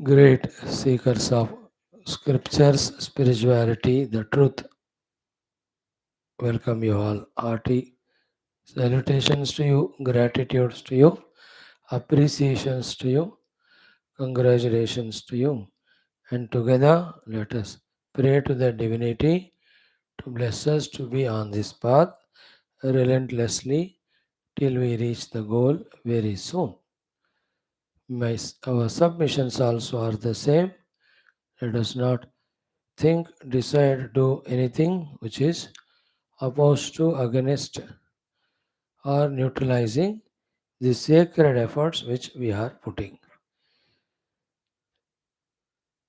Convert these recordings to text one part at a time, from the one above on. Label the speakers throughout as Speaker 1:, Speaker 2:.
Speaker 1: Great seekers of scriptures, spirituality, the truth, welcome you all. Hearty salutations to you, gratitudes to you, appreciations to you, congratulations to you. And together, let us pray to the divinity to bless us to be on this path relentlessly till we reach the goal very soon. Our submissions also are the same. Let us not think, decide, do anything which is opposed to, against, or neutralizing the sacred efforts which we are putting.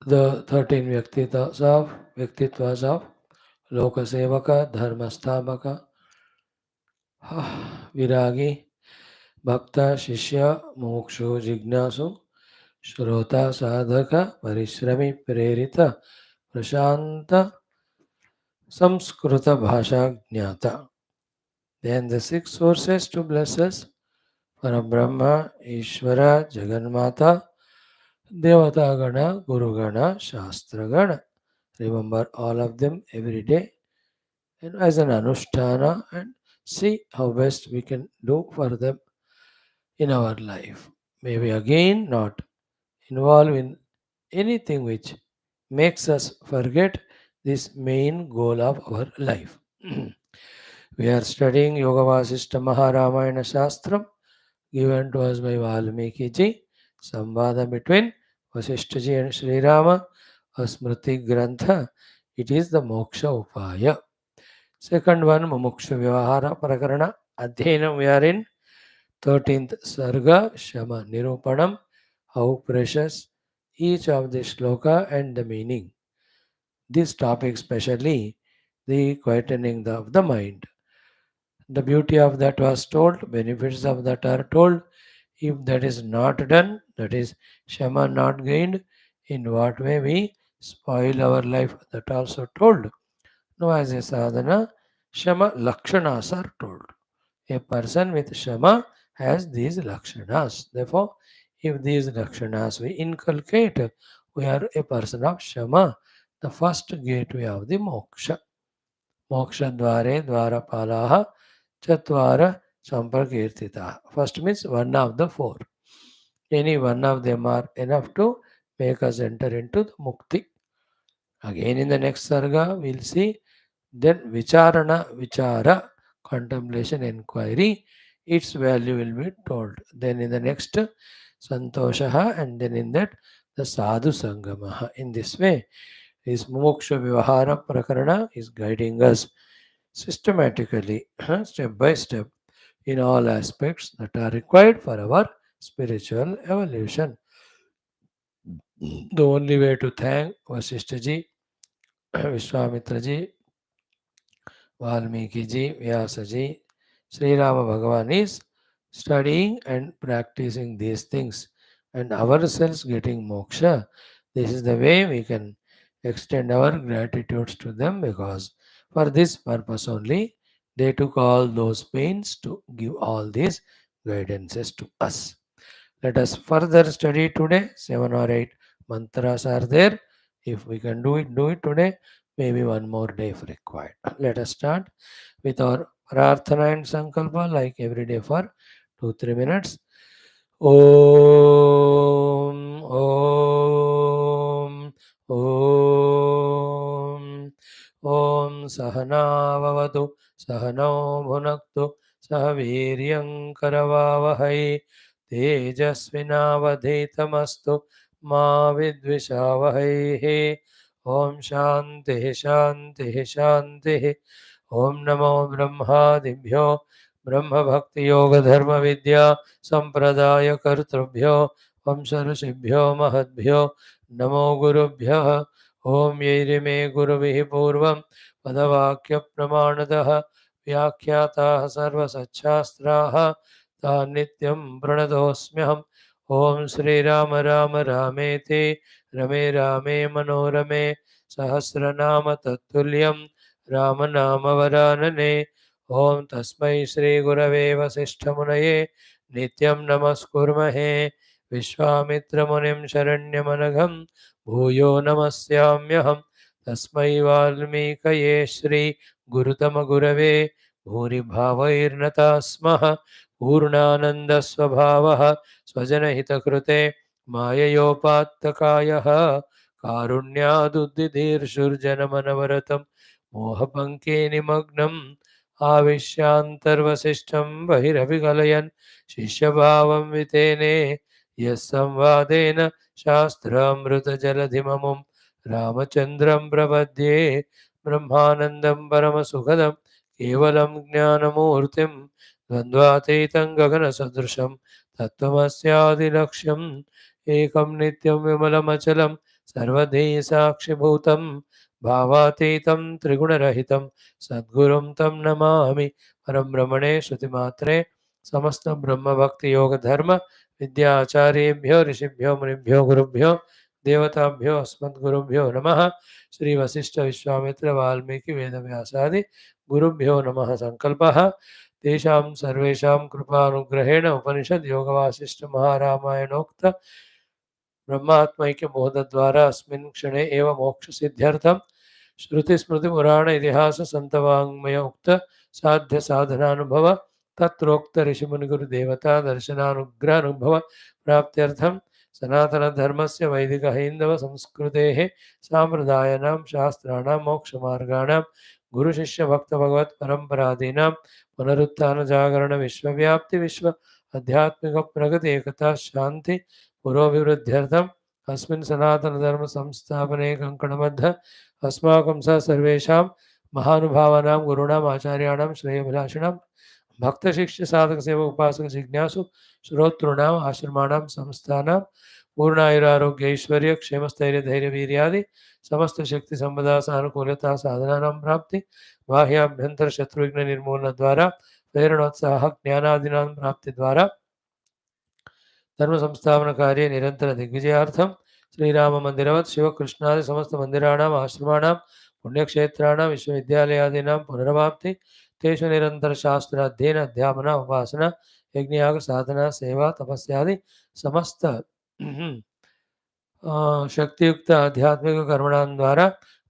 Speaker 1: The 13 Vyaktitwas of Lokasevaka, Dharmasthapaka, Viragi, Bhakta, Shishya, Mumukshu, Jignasu, Shrota, Sadhaka, Parishrami, Prerita, Prashanta, Samskrita, Bhasha, Jnata. Then the six sources to bless us: Parabrahma, Ishvara, Jaganmata, Devata Gana, Guru Gana, Shastra Gana. Remember all of them every day and as an anushtana and see how best we can do for them in our life. May we again not involve in anything which makes us forget this main goal of our life. We are studying Yoga Vaashishtha Ramayana Shastram given to us by Valmiki ji, Samvada between Vashishtha ji and Sri Rama, a Smriti Grantha. It is the Moksha Upaya. Second one, Mumukshu Vyavahara Prakarana. Adhyayana, we are in 13th SARGA, SHAMA, NIRUPANAM. How precious each of the shloka and the meaning. This topic specially, the quietening of the mind. The beauty of that was told, benefits of that are told. If that is not done, that is Shama not gained, in what way we spoil our life, that also told. Now as a sadhana, Shama lakshanas are told. A person with Shama has these lakshanas. Therefore, if these lakshanas we inculcate, we are a person of Shama, the first gateway of the moksha. Moksha dvare dvarapalaha chatvara samprakirtita. First means one of the four. Any one of them are enough to make us enter into the mukti. Again in the next sarga, we'll see then vicharana, vichara, contemplation, inquiry, its value will be told. Then in the next santoshaha, and then in that the sadhu sangamaha. In this way, this Mumukshu Vyavahara Prakarana is guiding us systematically, step by step, in all aspects that are required for our spiritual evolution. The only way to thank Vaashishtha ji, Vishwamitra ji, Valmiki ji, Vyasa ji, Sri Rama Bhagavan is studying and practicing these things and ourselves getting moksha. This is the way we can extend our gratitudes to them, because for this purpose only they took all those pains to give all these guidances to us. Let us further study today. 7 or 8 mantras are there. If we can do it today. Maybe one more day if required. Let us start with our prarthana and sankalpa like every day for 2-3 minutes. Om Om Om Om Sahana Vavatu Sahano Bhunaktu Sahaviryam Karavavahai Tejasvinavadhetamastu Ma Vidvishavahai. Om Shanti Shanti Shanti. Om Namo Brahmadibhyo Brahma Bhakti Yoga Dharma Vidya Sampradaya Kartrubhyo Vamsarusibhyo Mahadbhyo Namo Gurubhyo. Om Yerime Guruvihi Purvam Padavakya Pramanadaha Vyakhyataha Sarva Satchastraha Ta Nityam Pranadosmyaham. Om Sri Rama Rama Ramete Rame Rame Manorame Sahasranama Tattuliyam Ramanama Om Tasmai Shri Gurave Vasishthamunaya Nityam Namaskurmahe विश्वामित्रमुनिं शरण्यमनघं भूयो नमस्याम्यहं तस्मै वाल्मीकये श्री गुरुतमगुरवे भूरिभावैर्नता स्मः पूर्णानन्दस्वभावः स्वजनहितकृते माययोपात्तकायः कारुण्यादुद्दिदीर्षुर्जनमनवरतं मोहपङ्के निमग्नम् आविश्यान्तर्वसिष्ठं बहिरभिकलयन् शिष्यभावं वितेने यः संवादेन शास्त्रामृतजलधिममुं रामचन्द्रं प्रपद्ये ब्रह्मानन्दं परमसुखदं केवलं ज्ञानमूर्तिं द्वन्द्वातीतं गगनसदृशं तत्त्वमस्यादिलक्ष्यम् एकं नित्यं विमलमचलं सर्वधी साक्षिभूतं भावातीतं त्रिगुणरहितं सद्गुरुं तं नमामि परं ब्रह्मणे श्रुतिमात्रे समस्त ब्रह्मभक्तियोगधर्म विद्याचार्येभ्यो ऋषिभ्यो मुनिभ्यो गुरुभ्यो देवताभ्यो अस्मद्गुरुभ्यो नमः श्री वशिष्ठ विश्वामित्र वाल्मीकि वेदव्यासादि गुरुभ्यो नमः संकल्पः तेषां सर्वेषां कृपानुग्रहेण उपनिषद योगवासिष्ठ महारामायणोक्त ब्रह्मात्मैक्यबोधद्वारा अस्मिन् क्षणे एव मोक्षसिद्ध्यर्थं श्रुतिस्मृतिपुराण इतिहास संतवाङ्मय उक्त साध्य साधनानुभव तत्रोक्त ऋषिमुनिगुरुदेवता दर्शनानुग्रहानुभव प्राप्त्यर्थं सनातनधर्मस्य वैदिक हैन्दव संस्कृतेः साम्प्रदायानां शास्त्राणां मोक्षमार्गाणां गुरुशिष्यभक्तभगवत्परम्परादीनां पुनरुत्थानजागरण विश्वव्याप्ति विश्व आध्यात्मिक प्रगति एकता शांति पुरोभिवृद्ध्यर्थम् अस्मिन् सनातनधर्म संस्थापने कङ्कणबद्ध अस्माकं सह सर्वेषां महानुभावानां गुरूणाम् आचार्याणां श्रेयोभिलाषिणां भक्तशिष्य साधक सेवक उपासक जिज्ञासु श्रोतॄणाम् आश्रमाणां संस्थानां पूर्णायुरारोग्य ऐश्वर्य क्षेमस्थैर्य धैर्य वीर्यादि समस्त शक्ति संपदा सानुकूलता साधनानां प्राप्ति बाह्याभ्यंतर शत्रुघ्न निर्मूलन द्वारा प्रेरणोत्साह ज्ञानादीनां प्राप्ति द्वारा धर्म संस्थापन कार्य निरंतर दिग्विजयार्थम श्रीराम मंदिरवत् शिवकृष्णादि समस्त मंदिराणाम् आश्रमाणां पुण्यक्षेत्राणां विश्वविद्यालयादीनां पुनरवाप्ति तेषु निरंतर शास्त्राध्ययन अध्यापन उपासना यज्ञयाग साधना सेवा तपस्यादि समस्त शक्तियुक्त आध्यात्मिक कर्मणां द्वारा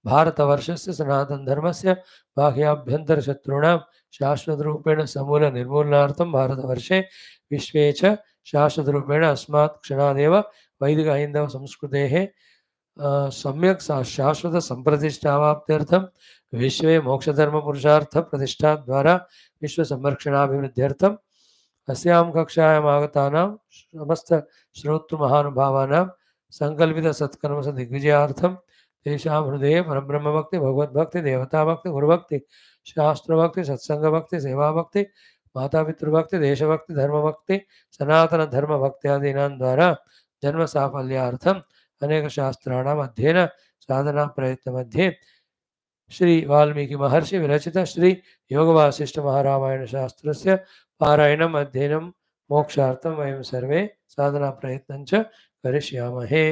Speaker 1: भारतवर्षस्य सनातनधर्मस्य बाह्याभ्यन्तरशत्रूणां शाश्वतरूपेण समूल निर्मूलनार्थं भारतवर्षे विश्वे च शाश्वतरूपेण अस्मात् क्षणादेव वैदिक हैन्दव संस्कृतेः सम्यक् शाश्वत संप्रतिष्ठावाप्त्यर्थं विश्वे मोक्षधर्मपुरुषार्थ प्रतिष्ठा द्वारा विश्वसंरक्षणाभिवृद्ध्यर्थम् अस्यां कक्षायाम् आगतानां समस्त श्रोतृमहानुभावानां संकल्पित सत्कर्म दिग्विजयार्थं तेषां हृदये परब्रह्मभक्ति भगवद्भक्ति देवताभक्ति गुरुभक्ति शास्त्रभक्ति सत्संगभक्ति सेवाभक्ति मातापितृभक्ति देशभक्ति धर्मभक्ति सनातन धर्मभक्त्यादीनां द्वारा जन्म साफल्यार्थम् अनेक शास्त्राणाम् अध्ययन साधना प्रयत्न मध्ये श्री वाल्मीकि महर्षि विरचित श्री योगवासिष्ठ महारामायण शास्त्रस्य पारायणम् अध्ययनं मोक्षार्थं वयं सर्वे साधना प्रयत्नं च करिष्यामहे।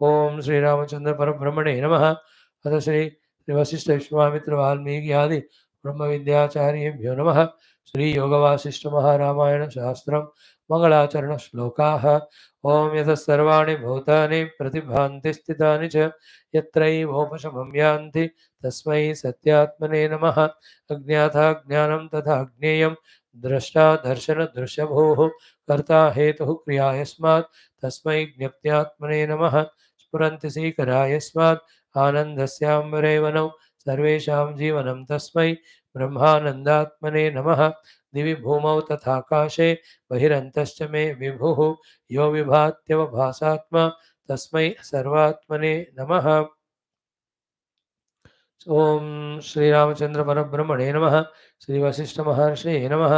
Speaker 1: ओम श्री रामचंद्र परब्रह्मणे नमः। अथ श्री वशिष्ठ विश्वामित्र वाल्मीकि आदि ब्रह्म विद्याचार्येभ्यो नमः। श्री योगवासिष्ठ महारामायण शास्त्रं मंगलाचरण श्लोकाः। ओम यतः सर्वाणि भूतानि प्रतिभान्ति स्थितानि च यत्रैवोपशमं यान्ति तस्मै सत्यात्मने नमः। अज्ञाता ज्ञानं तथा ज्ञेयं द्रष्टा दर्शन दृश्यभूः कर्ता हेतुः क्रिया यस्मात् तस्मै ज्ञप्त्यात्मने नमः। स्फुरन्ति सीकरा यस्मात् आनन्दस्याम्बरेवनौ सर्वेषां जीवनं तस्मै ब्रह्मानन्दात्मने नमः। दिवि भूमौ तथाकाशे बहिरन्तश्च मे विभुः यो विभात्यवभासात्मा तस्मै सर्वात्मने नमः। ओम श्री रामचंद्र परब्रह्मणे नमः। श्री वशिष्ठ महर्षये नमः।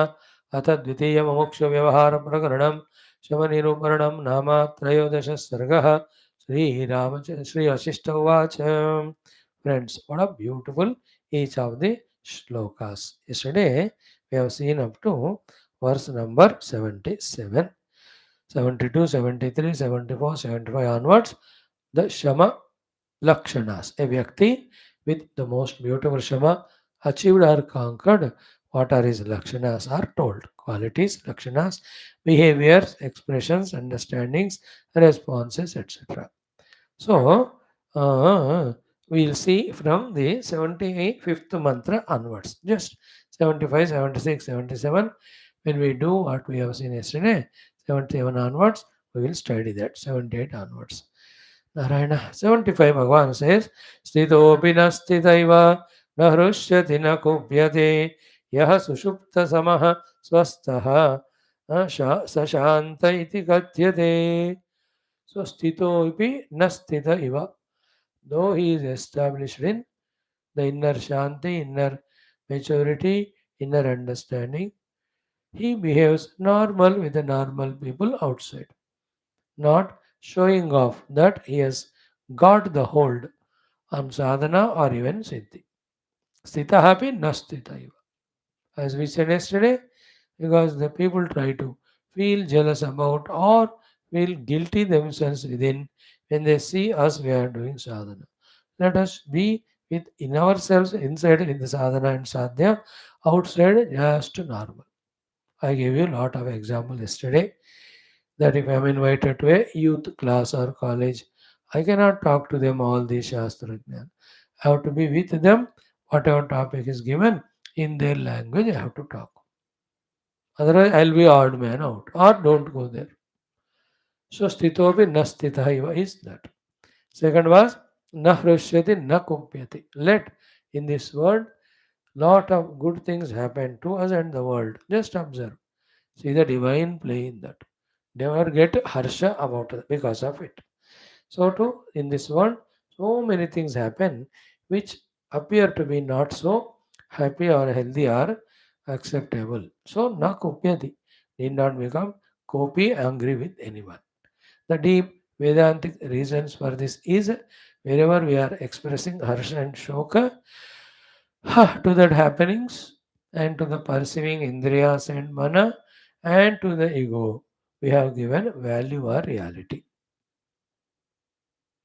Speaker 1: अथ द्वितीय मुमुक्षु व्यवहार प्रकरणं शमनिरूपणं नाम त्रयोदश सर्गः। श्री वशिष्ठ उवाच। Friends, what a beautiful each of the shlokas. Yesterday we have seen up to verse number 77, 72, 73, 74, 75 onwards, the Shama Lakshanas. A Vyakti with the most beautiful Shama achieved or conquered what are his lakshanas are told. Qualities, lakshanas, behaviors, expressions, understandings, responses, etc. So, we'll see from the 75th mantra onwards. Just 75, 76, 77. When we do what we have seen yesterday, 77 onwards, we will study that. 78 onwards. Narayana. 75 Bhagavan says, Sthitopi na sthitaiva na hrushyati na kupyate yaha sushupta samaha swastaha sashanta iti katyate. So sthitopi na sthita iva. Though he is established in the inner shanti, inner maturity, inner understanding, he behaves normal with the normal people outside, not showing off that he has got the hold on sadhana or even siddhi. Sthita happy, na sthita iva. As we said yesterday, because the people try to feel jealous about or feel guilty themselves within when they see us we are doing sadhana. Let us be with in ourselves inside in the sadhana and sadhya, outside just normal. I gave you a lot of examples yesterday that if I am invited to a youth class or college, I cannot talk to them all the Shastra Jnana. I have to be with them, whatever topic is given, in their language I have to talk. Otherwise, I'll be odd man out or don't go there. So, sthitopi na sthitaiva is that. Second was, na hrushyati na kumpyati. Let in this world, lot of good things happen to us and the world. Just observe. See the divine play in that. Never get harsha about it because of it. So too in this world, so many things happen which appear to be not so happy or healthy or acceptable. So na kopyati need not become copy angry with anyone. The deep Vedantic reasons for this is wherever we are expressing harsha and shoka to that happenings and to the perceiving indriyas and mana and to the ego, we have given value or reality.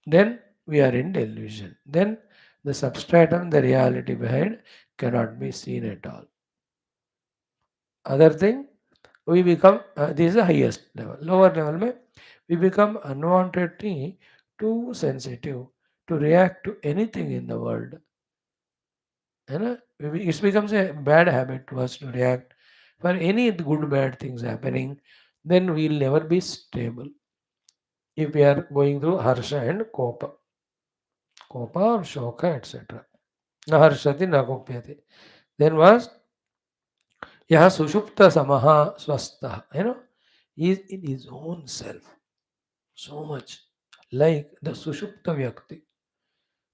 Speaker 1: Then we are in delusion. Then the substratum, the reality behind cannot be seen at all. Other thing, we become, this is the highest level. Lower level, mein, we become unwantedly too sensitive to react to anything in the world. It becomes a bad habit to us to react for any good bad things happening, then we'll never be stable if we are going through harsha and kopa or shoka, etc. Na harshati na kopyati. Then was yaha sushupta samaha swastha. He is in his own self so much like the sushupta vyakti.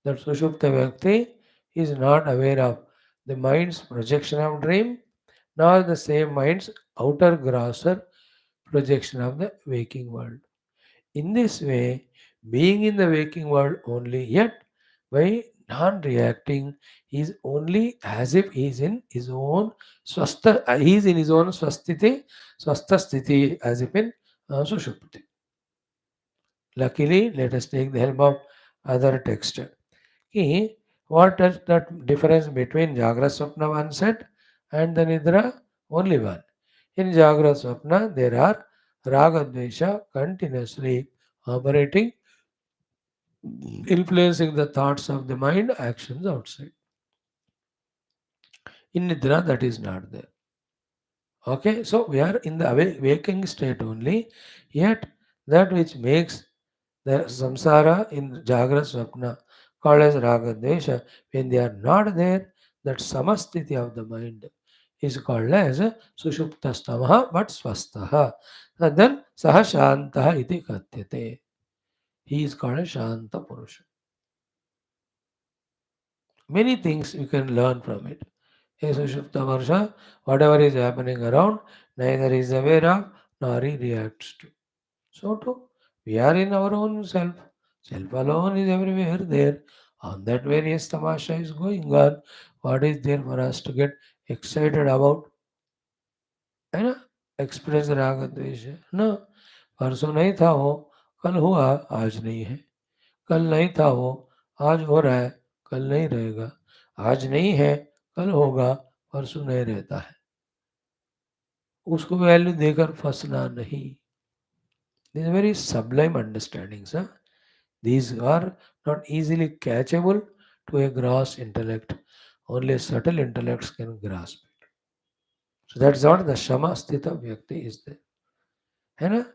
Speaker 1: That sushupta vyakti is not aware of the mind's projection of dream nor the same mind's outer grosser projection of the waking world. In this way, being in the waking world only, yet by non reacting, he is only as if he is in his own he is in his own swastha sthiti, as if in sushupti. Luckily, let us take the help of other text. What is that difference between Jagra Swapna one set and the Nidra? Only one. In Jagra Swapna, there are Raga Dvesha continuously operating, influencing the thoughts of the mind, actions outside. In Nidra, that is not there. Okay, so we are in the waking state only, yet that which makes the samsara in Jagra Swapna called as Raga Dvesha, when they are not there, that samastiti of the mind is called as Sushuptastamaha but Swastaha. And then Saha Shantaha iti katyate. He is called as Shanta Purusha. Many things you can learn from it. A Sushupta Varsha, whatever is happening around, neither is aware of nor he reacts to. So too, we are in our own self. Self alone is everywhere there. On that various tamasha is going on. What is there for us to get excited about? है ना? Express राग द्वेष ना परसों नहीं था वो कल हुआ आज नहीं है कल नहीं था वो आज हो रहा है कल नहीं रहेगा आज नहीं है कल होगा परसों नहीं रहता है, उसको वैल्यू देकर फंसना नहीं. This very sublime understandings. Huh? These are not easily catchable to a gross intellect. Only subtle intellects can grasp it. So that's what the Shama Sthita Vyakti is there. है ना?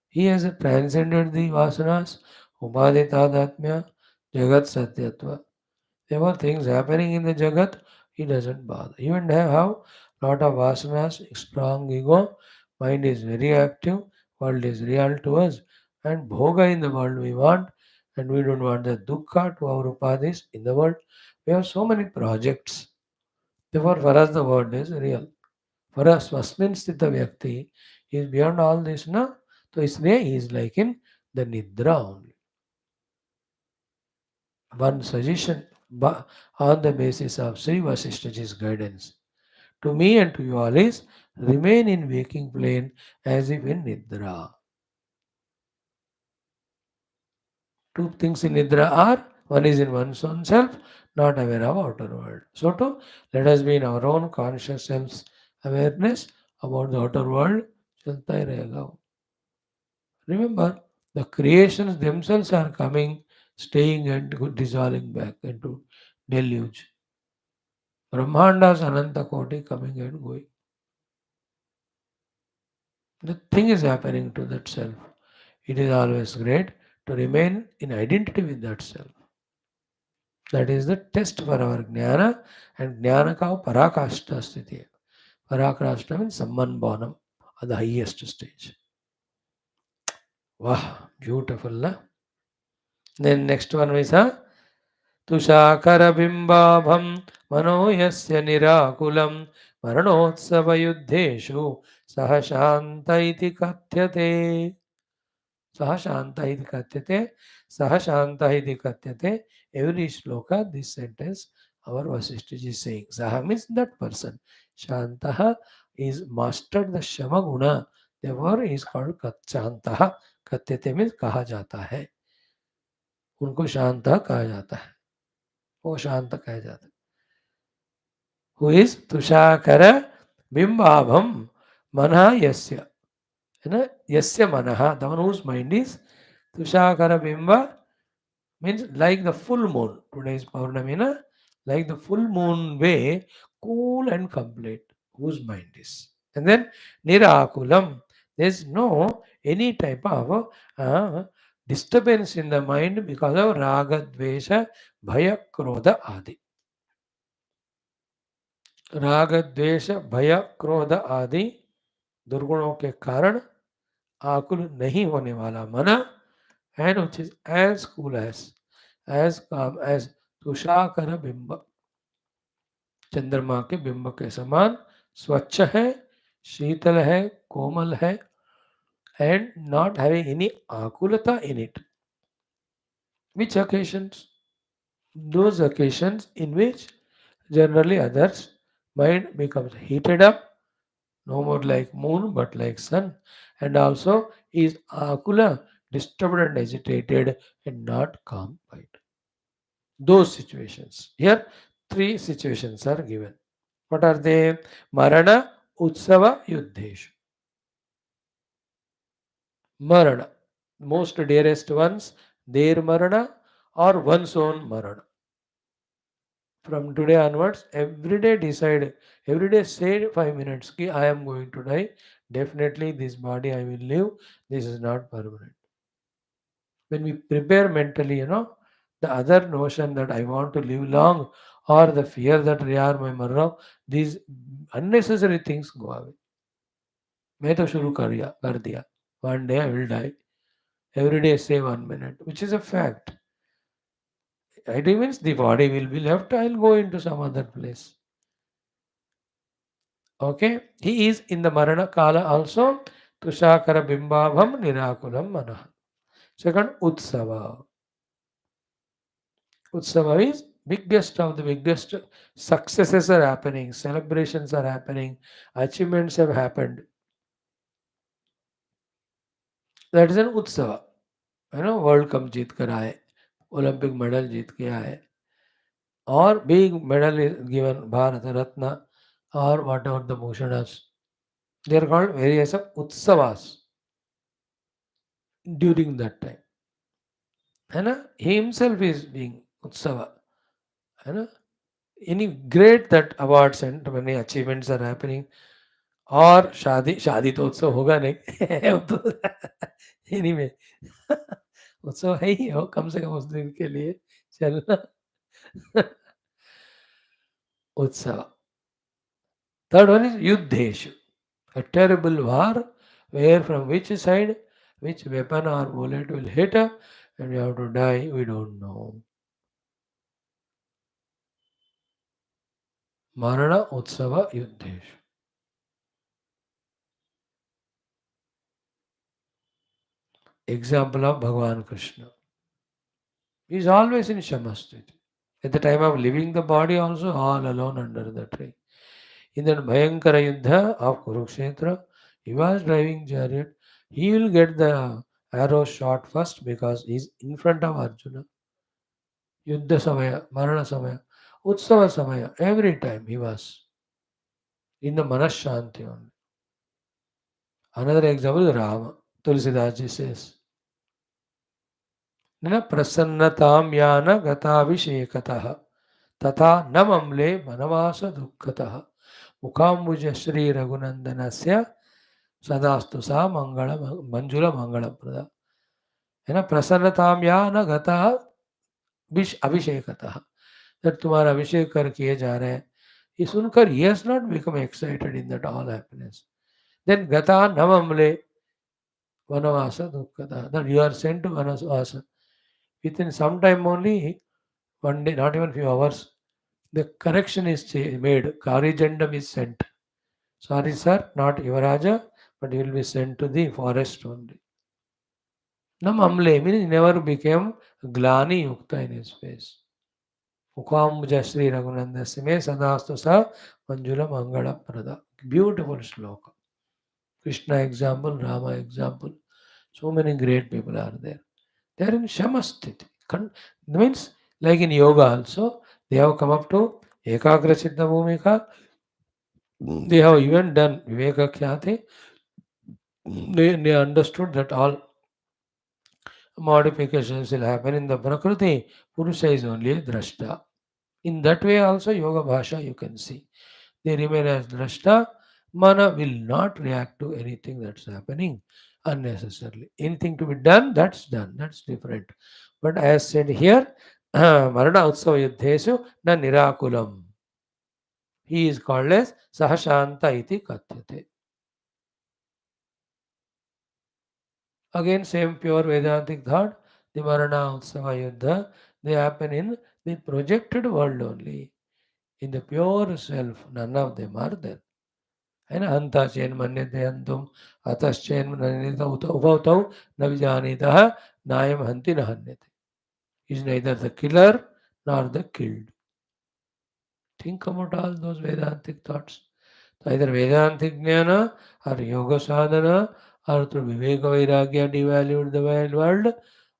Speaker 1: He has transcended the vasanas, upadhi tadatmya, jagat satyatva. There were things happening in the jagat, he doesn't bother. Even have lot of vasanas, strong ego, mind is very active, world is real to us, and bhoga in the world we want, and we don't want the dukkha to our upadhis in the world. We have so many projects. Therefore, for us the world is real. For us, Swasmin Sthita Vyakti is beyond all this, na? So इसलिए he is like in the Nidra only. One suggestion on the basis of Sri Vasishtaji's guidance to me and to you all is remain in waking plane as if in Nidra. Two things in Nidra are one is in one's own self, not aware of outer world. So to let us be in our own conscious self awareness about the outer world. चलता ही रहेगा वो. Remember, the creations themselves are coming, staying, and dissolving back into deluge. Brahmandas Ananta Koti coming and going. The thing is happening to that self. It is always great to remain in identity with that self. That is the test for our jnana, and jnana ka parakashta sthiti. Parakashta means samman bonam at the highest stage. Wow, beautiful, na? Then next one is तुषाकरबिम्बाभं मनो यस्य निराकुलं मरणोत्सवयुद्धेषु सः शान्त इति कथ्यते. सः शान्त इति कथ्यते. सः शान्त इति कथ्यते. Every shloka, this sentence, our Vasishtha is saying. Saha means that person. Shantaha is mastered the Shama guna. Therefore, he is called Shantaha. Kathyate means कहा जाता है. उनको शांत कहा जाता है. वो शांत कहा जाता है. Who is तुषाकर बिंबाभम मनः यस्य. Yasya manaha, the one whose mind is tushakara bimba means like the full moon. Today is Paurnami, na? Like the full moon way, cool and complete, whose mind is. And then nirakulam, there is no any type of disturbance in the mind because of raga, dvesha, bhaya, krodha, adi. राग द्वेष भय क्रोध आदि दुर्गुणों के कारण आकुल नहीं होने वाला मन, and which is as cool as calm as तुषाकर बिंब, चंद्रमा के बिंब के समान स्वच्छ है, शीतल है, कोमल है, and not having any आकुलता in it. Which occasions? Those occasions in which generally others mind becomes heated up, no more like moon but like sun, and also is akula, disturbed and agitated and not calm mind. Those situations. Here, three situations are given. What are they? Marana, Utsava, Yuddheshu. Marana, most dearest ones, their Marana or one's own Marana. From today onwards, every day decide, every day say 5 minutes, ki I am going to die. Definitely, this body I will live. This is not permanent. When we prepare mentally, the other notion that I want to live long or the fear that यार मैं मर रहा हूँ, these unnecessary things go away. मैं तो शुरू कर दिया. One day I will die. Every day say 1 minute, which is a fact. It means the body will be left. I'll go into some other place. Okay, he is in the Marana Kala also. Tushakara Bimbabham Nirakulam Manah. Second, Utsava. Utsava is biggest of the biggest successes are happening, celebrations are happening, achievements have happened. That is an Utsava. World Cup जीत कर आए, Olympic medal जीत के आए, और big medal is given Bharat Ratna or whatever the Bhushanas. They are called various of Utsavas during that time. है ना? He himself is being Utsava. है ना? Any great that awards and many achievements are happening. और शादी शादी तो उत्सव होगा नहीं वो तो एनीवे उत्सव है ही हो कम से कम उस दिन के लिए चलना उत्सव. Third one is Yuddheshu, a terrible war where from which side which weapon or bullet will hit and we have to die, we don't know. Marana Utsava Yuddheshu. Example of Bhagavan Krishna. He is always in Shamasthiti. At the time of leaving the body also, all alone under the tree. In that Bhayankara Yuddha of Kurukshetra, he was driving chariot. He will get the arrow shot first because he is in front of Arjuna. Yuddha Samaya, Marana Samaya, Utsava Samaya, every time he was in the Manashanti only. Another example is Rama. Tulsidas ji says, न प्रसन्नतां यान गताभिषेकतः तथा न ममले वनवास दुःखतः मुखाम्बुज श्री रघुनंदनस्य सदास्तु सा मंगल मंजुल मंगल प्रदा. है ना? प्रसन्नताम या न गता अभिषेकतः, जब तुम्हारा अभिषेक कर किए जा रहे हैं, ये सुनकर he has not become excited in that all happiness. Then gata navamle vanavasa dukkata, that you are sent to vanavasa. Within some time only, one day, not even few hours, the correction is made. Karijandam is sent. Sorry, sir, not Yuvaraja, but you will be sent to the forest only. Nam amle means he never became glani yukta in his face. Mukambuja Sri Raghunandasya me sadastu sa manjula mangala prada. Beautiful sloka. Krishna example, Rama example. So many great people are there. They are in Shamasthiti. Means like in yoga also, they have come up to Ekagra Siddha Bhumika. They have even done Viveka Khyati. They understood that all modifications will happen in the Prakriti. Purusha is only a Drashta. In that way also Yoga Bhasha you can see. They remain as Drashta. Mana will not react to anything that's happening unnecessarily. Anything to be done, that's done. That's different. But as said here, Marana Utsava Yuddhesu na Nirakulam. He is called as Sahashanta iti Katyate. Again, same pure Vedantic thought. The Marana Utsava Yuddha, they happen in the projected world only. In the pure self, none of them are there. And Anta Chen Manyate Antum, Atas Chen Manita Upautau, Navijanita, Nayam Hanti Nahanyate. Is neither the killer nor the killed. Think about all those Vedantic thoughts. Either Vedantic Jnana or Yoga Sadhana or through Viveka Vairagya devalued the world,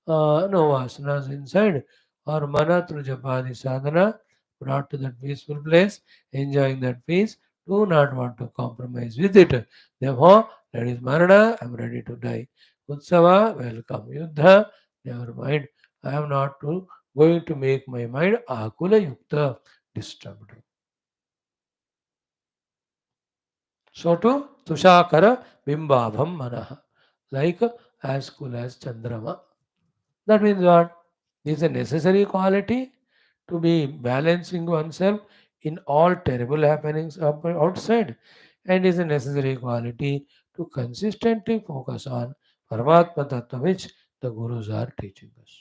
Speaker 1: no vasanas inside, or Mana through Japadi Sadhana brought to that peaceful place, enjoying that peace, do not want to compromise with it. Therefore, that is Marana, I am ready to die. Utsava, welcome. Yuddha, never mind. I am not going to make my mind akula yukta, disturbed. So to Tushakara Bimbabham Manaha, like as cool as Chandrama. That means what? This is a necessary quality to be balancing oneself in all terrible happenings outside, and is a necessary quality to consistently focus on Paramatma Tattva which the Gurus are teaching us.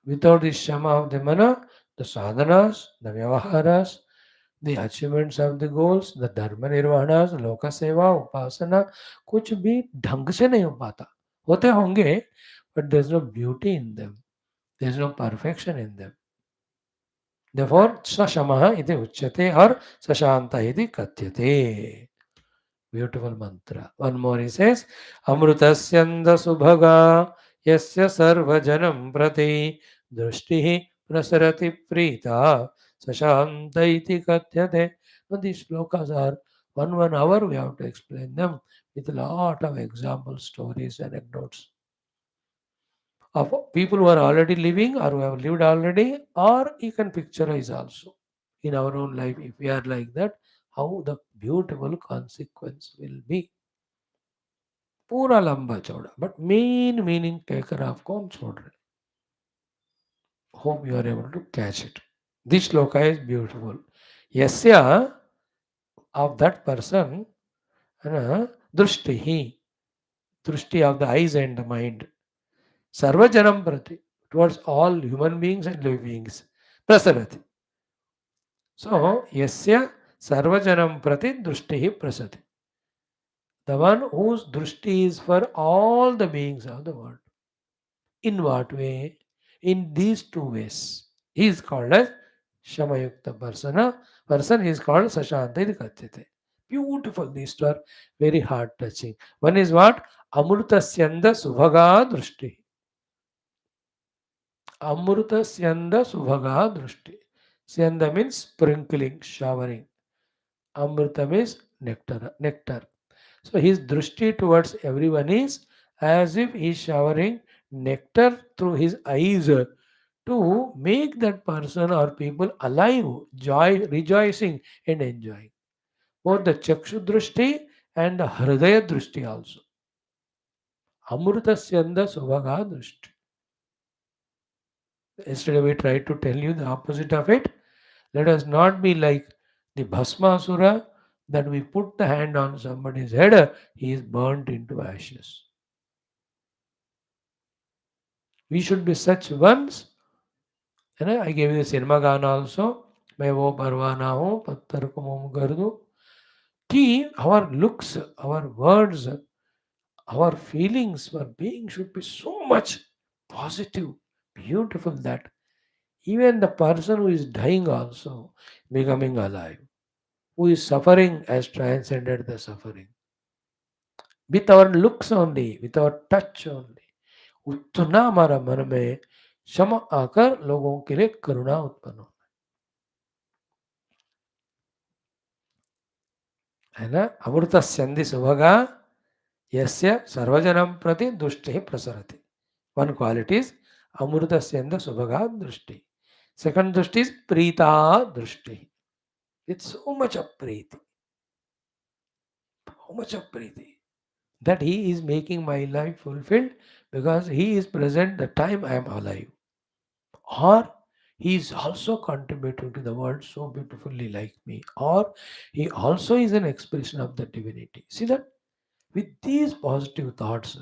Speaker 1: Without the Shama of the Mana, the sadhanas, the Vyavaharas, the achievements of the goals, the dharma nirvanas, लोक सेवा उपासना कुछ भी ढंग से नहीं हो पाता. होते होंगे, but there's no beauty in them. There's no perfection in them. Therefore, sashamaha iti uchyate or sashanta iti katyate. Beautiful mantra. One more he says, Amrutasyanda subhaga yasya sarvajanam prati drishtihi prasarati prita Sashanta iti katyate. Now these shlokas are 1 hour we have to explain them with a lot of example stories, anecdotes of people who are already living or who have lived already, or you can picturize also in our own life if we are like that, how the beautiful consequence will be. पूरा लंबा चौड़ा but main meaning कहकर आपको हम छोड़ रहे. Hope you are able to catch it. This shloka is beautiful. Yasya, of that person, drushtihi, drushti of the eyes and the mind, sarvajanam prati, towards all human beings and living beings, prasarati. So, yasya sarvajanam prati drushtihi prasati. The one whose drushti is for all the beings of the world. In what way? In these two ways. He is called as Shamayukta persona. Person is called Sashanta Katyate. Beautiful. These two are very heart touching. One is what? Amrutasyanda Subhaga Drushti. Amrutasyanda Subhaga Drushti. Syanda means sprinkling, showering. Amrita means nectar. Nectar. So his drushti towards everyone is as if he is showering nectar through his eyes to make that person or people alive, joy, rejoicing and enjoying. Both the Chakshu Drushti and the Hridaya Drushti also. Amrutasyanda Subhaga Drushti. Yesterday we tried to tell you the opposite of it. Let us not be like the Bhasmasura that we put the hand on somebody's head, he is burnt into ashes. We should be such ones. And I gave you the cinema गाना also. मैं वो परवाना हूँ पत्थर को मोम कर दूँ कि our looks, our words, our feelings, our being should be so much positive, beautiful that even the person who is dying also becoming alive, who is suffering has transcended the suffering. With our looks only, with our touch only, उतना हमारा मन में क्षमा आकर लोगों के लिए करुणा उत्पन्न हो. है ना. अमृत संधि सुभगा यस्य सर्वजनम प्रति दृष्टि प्रसरति. One quality is अमृत संध सुभगा दृष्टि. Second दृष्टि is प्रीता दृष्टि. It's so much of preeti. How much of preeti that he is making my life fulfilled because he is present the time I am alive, or he is also contributing to the world so beautifully like me, or he also is an expression of the divinity. See that with these positive thoughts,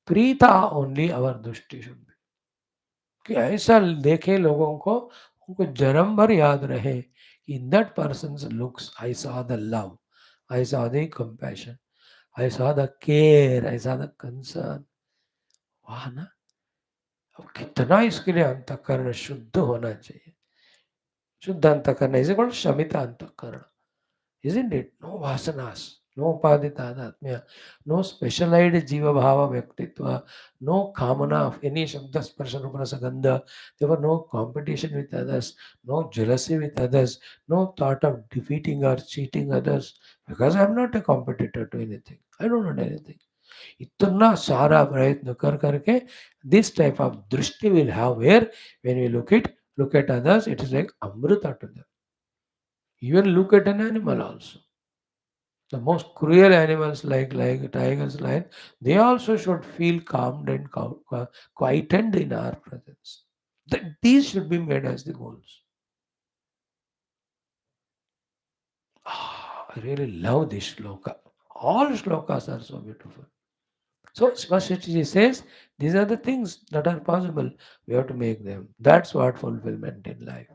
Speaker 1: प्रीता only our दृष्टि should be, कि ऐसा देखे लोगों को, उनको जन्म भर याद रहे कि in that persons looks I saw the love, I saw the compassion, I saw the care, I saw the concern. वाह ना. अब कितना इसके लिए अंतःकरण शुद्ध होना चाहिए. शुद्ध अंतःकरण इज इक्वल शमित अंतःकरण. Isn't it? No vasanas, no upaditadatmya, no specialized jiva bhava vyaktitva, no kamana of any shabda sparsha rupa gandha. There were no competition with others, no jealousy with others, no thought of defeating or cheating others, because I am not a competitor to anything. I don't want anything. इतना सारा प्रयत्न कर करके this type of दृष्टि will have where when we look at others, it is like amrita to them. Even look at an animal also. The most cruel animals like tigers, lion, they also should feel calmed and quietened in our presence. These should be made as the goals. I really love this shloka. All shlokas are so beautiful. So Svashiti says, these are the things that are possible. We have to make them. That's what fulfillment in life.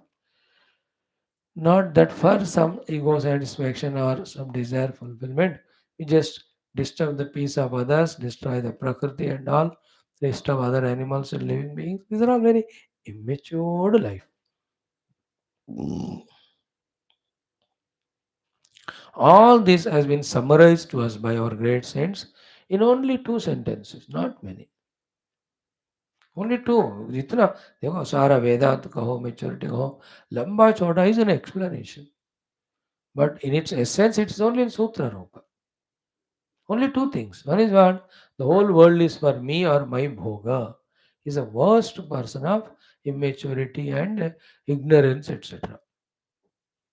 Speaker 1: Not that for some ego satisfaction or some desire fulfillment, we just disturb the peace of others, destroy the prakriti and all, disturb other animals and living beings. These are all very immature life. All this has been summarized to us by our great saints in only 2 sentences, not many. Only two. जितना देखो सारा वेदांत कहो maturity कहो लंबा चौड़ा is an explanation, but in its essence it's only in sutra rupa. Only two things. One is what? The whole world is for me or my bhoga. Is a worst person of immaturity and ignorance, etc.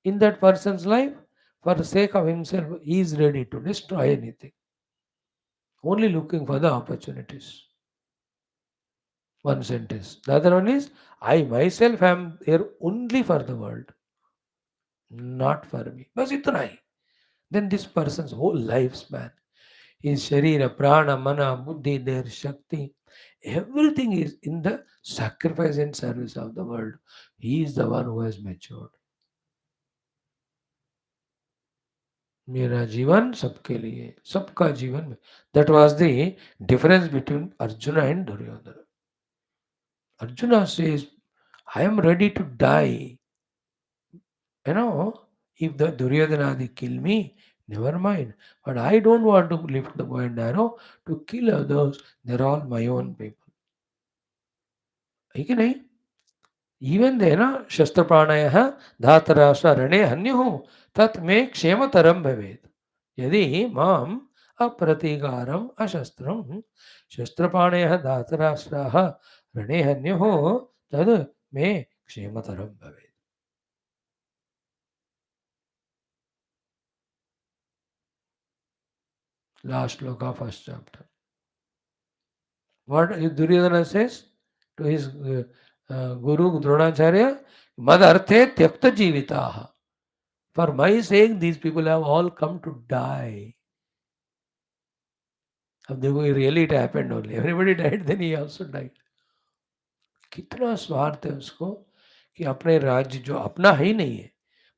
Speaker 1: In that person's life, for the sake of himself, he is ready to destroy anything. Only looking for the opportunities. One sentence. The other one is, I myself am here only for the world, not for me. Bas itna hi. Then this person's whole lifespan, his sharira, prana, mana, buddhi, their shakti, everything is in the sacrifice and service of the world. He is the one who has matured. मेरा जीवन सबके लिए सबका जीवन में that was the difference between Arjuna and Duryodhana. Arjuna says, I am ready to die. You know, if the Duryodhana they kill me, never mind. But I don't want to lift the bow and arrow to kill others. They're all my own people. है कि नहीं? Even then, शस्त्र प्राणाय धातराष्ट्र रणे हन्यु तत् मे क्षेमतरम भवेत् यदि माम अप्रतीकारम अशस्त्रम शस्त्रपाणय धातराष्ट्राः रणे हन्युः तद् मे क्षेमतरम भवेत्. Last sloka, first chapter. What Duryodhana says to his Guru Dronacharya, Mad arthe tyakta jivitaha. For my sake, these people have all come to die. अब देखो really it happened only. Everybody died, then he also died. कितना स्वार्थ है उसको कि अपने राज्य जो अपना ही नहीं है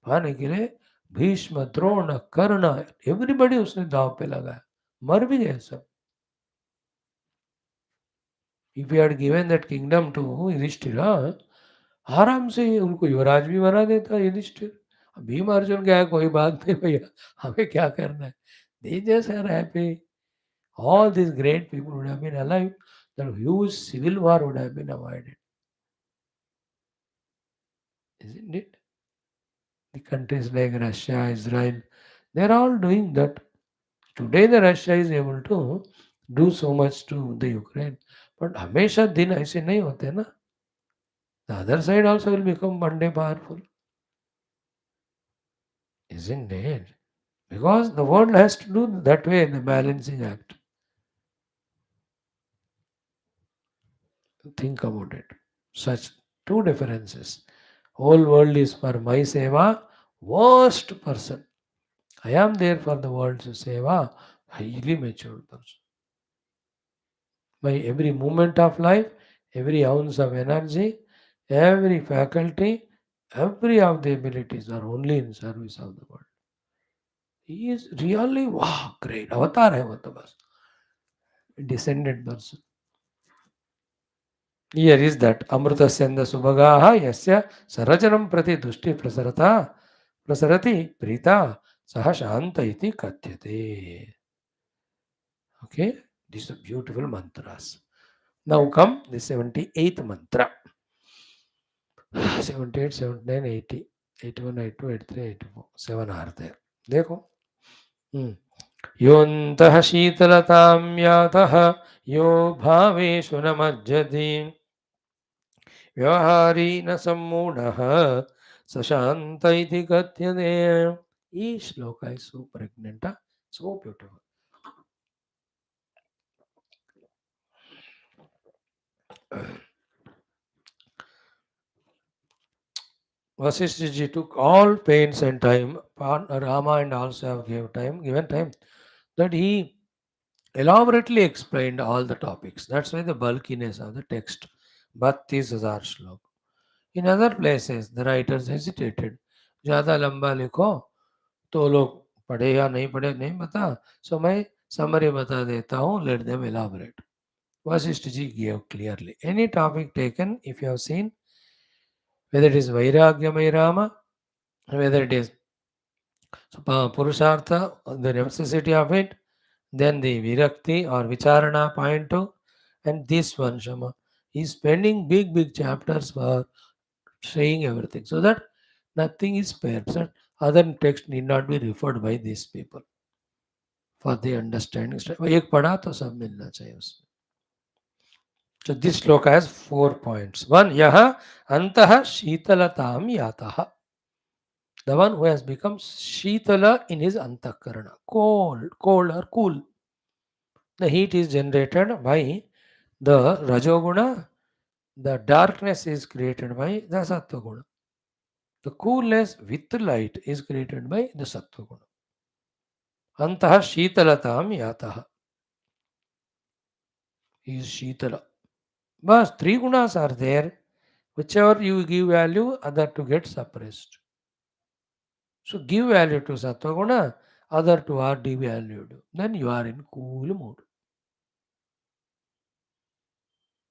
Speaker 1: पाने के लिए भीष्म द्रोण कर्ण एवरीबडी उसने दाव पे लगाया, मर भी गए सब. If you had given that kingdom to Yudhishthir आराम से उनको युवराज भी बना देता युधिष्ठिर. भीम अर्जुन क्या है, कोई बात नहीं भैया, हमें क्या करना है. They just are happy. All these great people would have been alive. The huge civil war would have been avoided. Isn't it? The countries like Russia, Israel, they're all doing that. Today the Russia is able to do so much to the Ukraine. But हमेशा दिन ऐसे नहीं होते ना. The other side also will become one day powerful. Isn't it? Because the world has to do that way, the balancing act. Think about it. Such two differences. Whole world is for my seva, worst person. I am there for the world's seva, highly matured person. My every moment of life, every ounce of energy, every faculty, every of the abilities are only in service of the world. He is really wow, great. Avatar hai wo to bas. Descended person. Here is that Amrutasyanda Subhagaha Yasya Sarajanam Prati Dushti Prasarati Prita Saha Shanta iti Katyate. Okay, these are beautiful mantras. Now come the 78th mantra. 78, 79, 80, 81, 82, 83, 84. 7 are there. देखो. योऽन्तः शीतलतां यातः यो भावेषु न मज्जति व्यवहारी न सम्मूढ़ः स शांत इति कथ्यते. Each shloka is so pregnant, so beautiful. Vaashishtha ji took all pains and time, Rama and also have given time, that he elaborately explained all the topics. That's why the bulkiness of the text. 32,000 श्लोक. In other places, the writers hesitated. ज़्यादा लंबा लिखो तो लोग पढ़े या नहीं पढ़े नहीं पता. So मैं summary बता देता हूँ. Let them elaborate. Vasishtha ji gave clearly. Any topic taken, if you have seen, whether it is Vairagyamay Rama, whether it is Purushartha, the necessity of it, then the Virakti or Vicharana point 2, and this one, Shama. He's spending big chapters for saying everything so that nothing is spared. So other text need not be referred by these people for the understanding. एक पढ़ा तो सब मिलना चाहिए उसमें. So this sloka has 4 points. One, yaha antah shitalatam yataha. The one who has become shitala in his antakarana. Cold or cool. The heat is generated by the rajoguna. The darkness is created by the sattva. The coolness with light is created by the sattva guna. Antah shitalatam yataha. He is shitala. But three gunas are there. Whichever you give value, other to get suppressed. So give value to sattva guna, other to are devalued. Then you are in cool mood.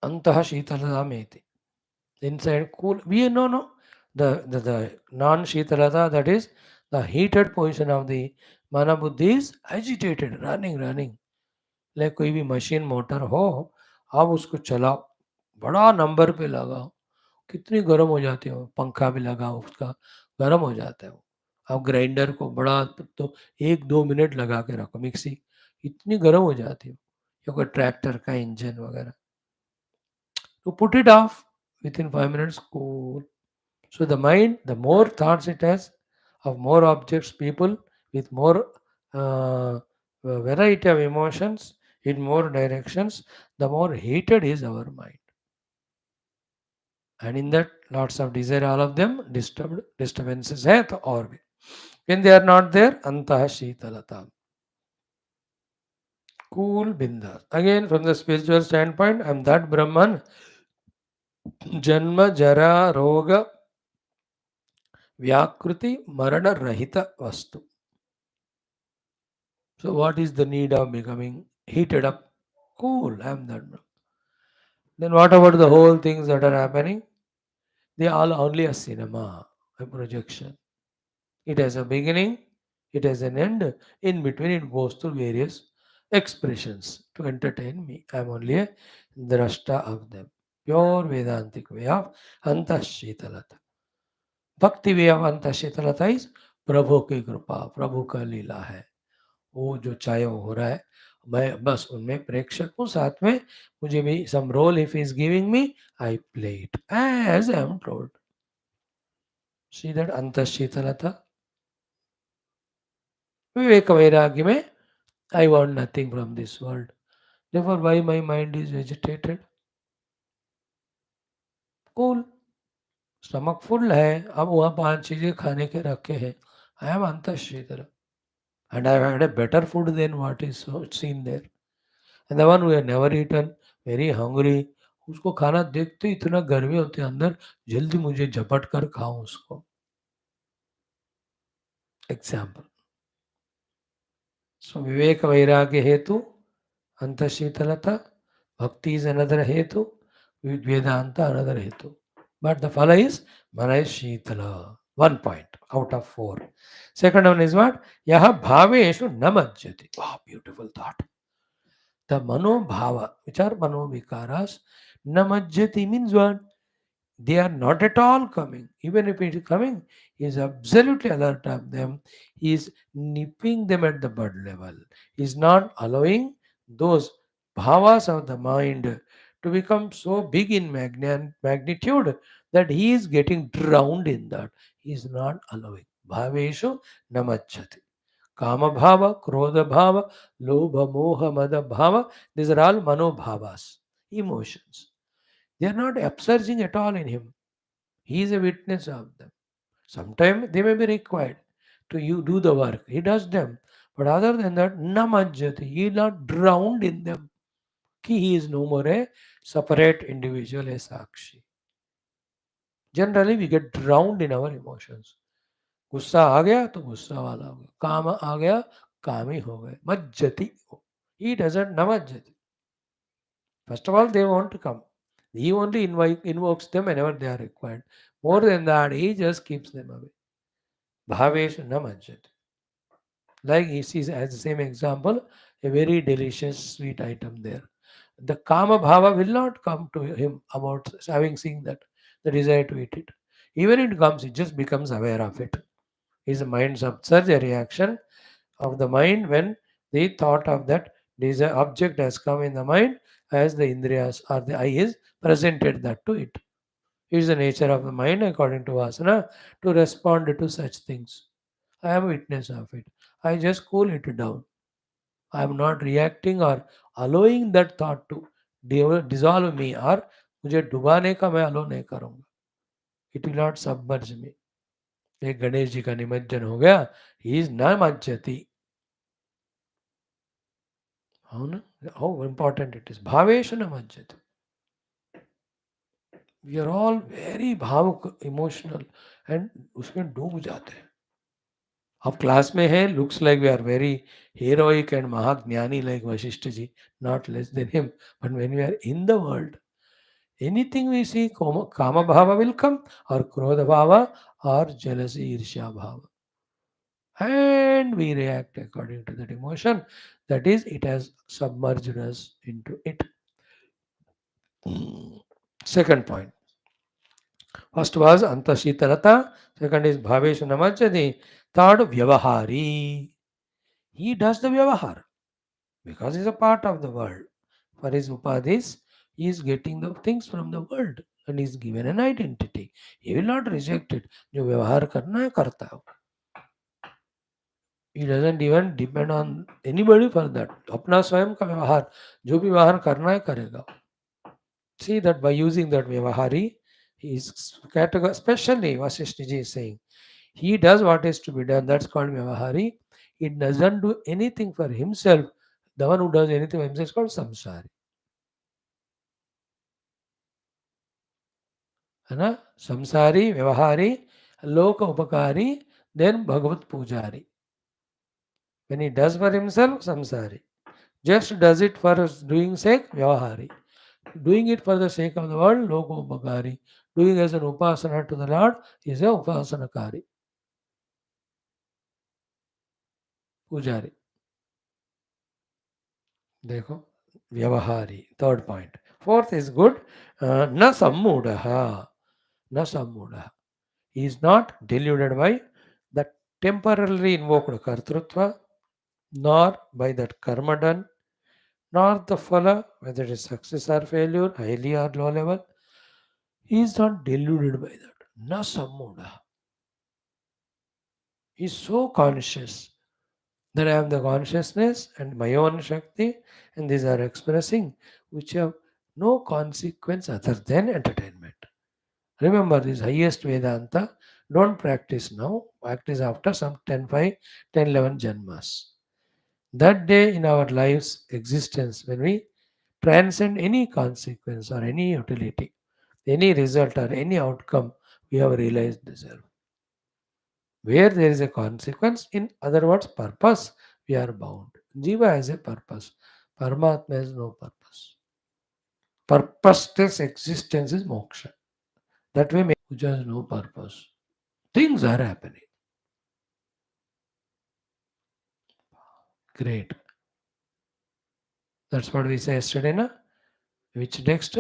Speaker 1: Antah shitalatameti. Inside cool. We know no. The non-shitalata, that is the heated position of the mana buddhi is agitated, running. Like कोई भी machine motor हो, आप उसको चलाओ, बड़ा number पे लगाओ, कितनी गर्म हो जाती है वो. पंखा भी लगाओ उसका, गर्म हो जाता है वो. आप ग्राइंडर को बड़ा तो 1-2 मिनट लगा के रखो, मिक्सी इतनी गर्म हो जाती है. या कोई ट्रैक्टर का इंजन वगैरह, तो put it of with in 5 minutes cool. So the mind, the more thoughts it has of more objects, people with more variety of emotions in more directions, the more heated is our mind. And in that, lots of desire, all of them disturbances hai to aur bhi. When they are not there, antah shitalatam. Cool bindas. Again, from the spiritual standpoint, I am that Brahman, Janma, Jara, Roga, Vyakruti, Marana, Rahita, Vastu. So, what is the need of becoming heated up? Cool, I am that. Then, what about the whole things that are happening? They are only a cinema, a projection. It has a beginning, it has an end. In between, it goes through various expressions to entertain me. I am only a drashta of them. Pure Vedantic way of Antashhitalata. Bhakti way of Antashhitalata is प्रभु की कृपा, प्रभु का लीला है. वो जो चाहे वो हो रहा है, मैं बस उनमें प्रेक्षक हूँ. साथ में मुझे भी some role if he is giving me, I play it as I am told. See that Antashhitalata. Viveka Vairagya में I want nothing from this world. Therefore, why my mind is agitated? Cool. Stomach full है, अब वहाँ 5 चीजें खाने के रखे हैं. I am Antashhitala. And I have had a better food than what is seen there. And the one who had never eaten, very hungry, उसको खाना देखते ही इतना गर्मी होती है अंदर, जल्दी मुझे झपट कर खाऊं उसको. Example. So विवेक वैराग्य हेतु अंतशीतलता, bhakti is another hetu, Vedanta another hetu. But the phala is mana is shitala. 1 point out of 4. Second one is what? Yaha bhaveshu namajjati. Wow, beautiful thought. The mano bhava, which are mano vikaras, namajjati means what? They are not at all coming. Even if it is coming, he is absolutely alert of them. He is nipping them at the bud level. He is not allowing those bhavas of the mind to become so big in magnitude that he is getting drowned in that. He is not allowing. Bhaveshu namacchati. Kama bhava, krodha bhava, lobha, moha, mada bhava. These are all manobhavas, emotions. They are not upsurging at all in him. He is a witness of them. Sometimes they may be required to you do the work. He does them. But other than that, namajjati. He is not drowned in them. He is no more a separate individual, a sakshi. Generally, we get drowned in our emotions. गुस्सा आ गया तो गुस्सा वाला हो गया, काम आ गया काम ही हो गए. मज्जति. He doesn't namajjati. First of all, they want to come. He only invokes them whenever they are required. More than that, he just keeps them away. Bhaveshu namajjati. Like he sees as the same example, a very delicious sweet item there. the kama bhava will not come to him about having seen that, the desire to eat it. Even it comes, it just becomes aware of it. Is a mind's upsurge, a reaction of the mind when the thought of that desire object has come in the mind as the indriyas or the eye is presented that to it. It is the nature of the mind according to Vasana to respond to such things. I am a witness of it. I just cool it down. I am not reacting or allowing that thought to dissolve me or मुझे डुबाने का मैं अलो नहीं करूँगा. It will not submerge me. एक गणेश जी का निमज्जन हो गया. He is न मज्जति. అవునా? How important it is. भावेषु न मज्जति. We are all very भावुक, emotional and उसमें डूब जाते हैं. अब क्लास में है, looks like we are very heroic and महाज्ञानी like Vaashishtha ji, not less than him. But when we are in the world, anything we see, kama bhava will come, or krodha bhava, or jealousy, irsha bhava. And we react according to that emotion. That is, it has submerged us into it. Second point. First was antashitarata. Second is bhaveshu namajjati. Third, vyavahari. He does the vyavahar because he's a part of the world. For his upadhis, he is getting the things from the world and is given an identity. He will not reject it. जो व्यवहार करना है करता है. He doesn't even depend on anybody for that. अपना स्वयं का व्यवहार जो भी व्यवहार करना है करेगा. See that by using that vyavahari, he is category, especially Vaashishtha ji is saying, he does what is to be done. That's called vyavahari. He doesn't do anything for himself. The one who does anything for himself is called samsari. है ना? संसारी, व्यवहारी, लोक उपकारी, then Bhagavat Pujari. When he does for himself, samsari. Just does it for doing sake, vyavahari. Doing it for the sake of the world, loka upakari. Doing as an upasana to the Lord is a upasanakari. Pujari. देखो व्यवहारी third point. Fourth is good. न सम्मूढ़ः. न सम्मूढ़ः. He is not deluded by the temporarily invoked kartrutva, nor by that karma done, nor the phala, whether it is success or failure, highly or low level. He is not deluded by that. Na sammuda. He is so conscious that I am the consciousness and my own Shakti, and these are expressing which have no consequence other than entertainment. Remember this highest Vedanta, don't practice now, practice after some 10, 5, 10, 11 janmas. That day in our life's existence, when we transcend any consequence or any utility, any result or any outcome, we have realized the self. Where there is a consequence, in other words, purpose, we are bound. Jiva has a purpose. Paramatma has no purpose. Purposeless existence is moksha. That way, which has no purpose. Things are happening. Great. That's what we said yesterday, na? Which next?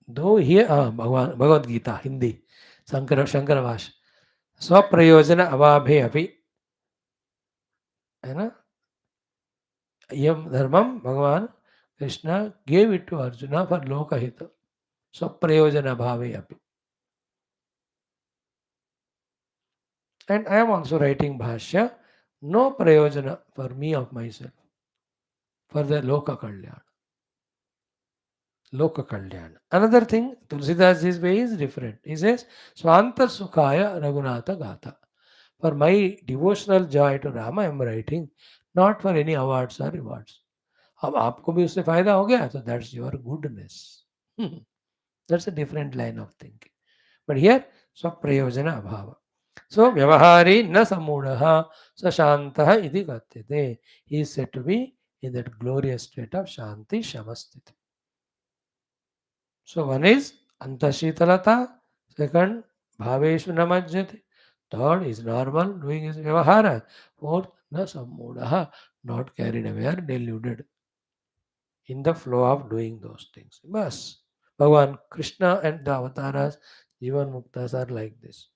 Speaker 1: Though here, Bhagavad Gita, Hindi, Shankara Vash. स्वप्रयोजन अवाभे अपि है ना यम धर्मम भगवान Krishna gave it to Arjuna for lokahita स्वप्रयोजन अभावे अपि. And I am also writing bhashya, no prayojana for me of myself, for the loka kalyan. Loka kalyan. Another thing, Tulsidas' way is different. He says, Swanta Sukhaya Raghunatha Gatha. For my devotional joy to Rama, I am writing, not for any awards or rewards. अब आपको भी उससे फायदा हो गया तो that's your goodness. That's a different line of thinking. But here स्वप्रयोजन अभाव. सो व्यवहारी न समूढ़ः स शान्तः इति कथ्यते. He is said to be in that glorious state of shanti shamasthiti. So one is antashitalata, second bhaveshu namajjati, third is normal doing his vyavahara, fourth na sammudha, not carried away or deluded. in the flow of doing those things. Bas. Bhagavan Krishna and the avatars, Jivan Muktas are like this.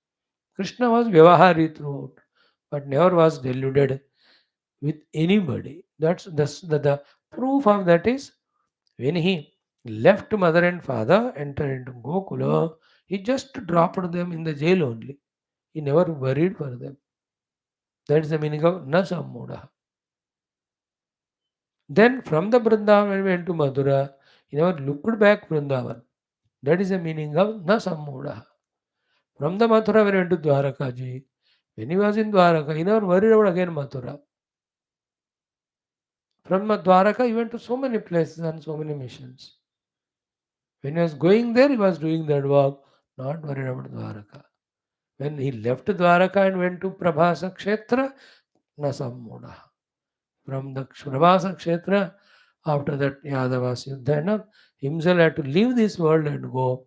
Speaker 1: Krishna was Vyavahari throughout, but never was deluded with anybody. That's the proof of that is when he left mother and father, entered into Gokula, he just dropped them in the jail only. He never worried for them. That's the meaning of Nasammuda. Then from the Vrindavan when he went to Madura, he never looked back Vrindavan. That is the meaning of Nasammuda. From the Mathura when he went to Dwarakaji. When he was in Dwaraka, he never worried about again Mathura. From Dwaraka, he went to so many places and so many missions. When he was going there, he was doing that work, not worried about Dwaraka. When he left Dwaraka and went to Prabhasa Kshetra, Nasammuda. From the Prabhasa Kshetra, after that Yadavas Yuddhana, himself had to leave this world and go.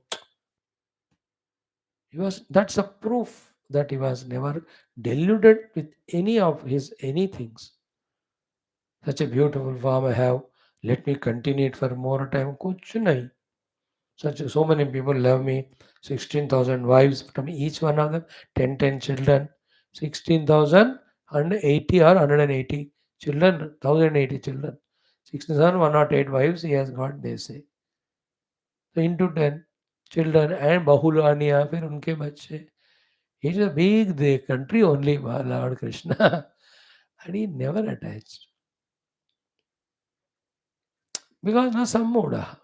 Speaker 1: He was that's a proof that he was never deluded with any of his anythings. Such a beautiful form I have. Let me continue it for more time. Kuch nahi. So many people love me. 16,000 wives from each one of them. 10 children. 16,000 180 or 180 children. 1,080 children. 16,000 108 wives he has got, they say. So into 10 children and Bahulaniya, फिर उनके बच्चे. It's a big country only, Lord Krishna. And he never attached. Because no sammuda.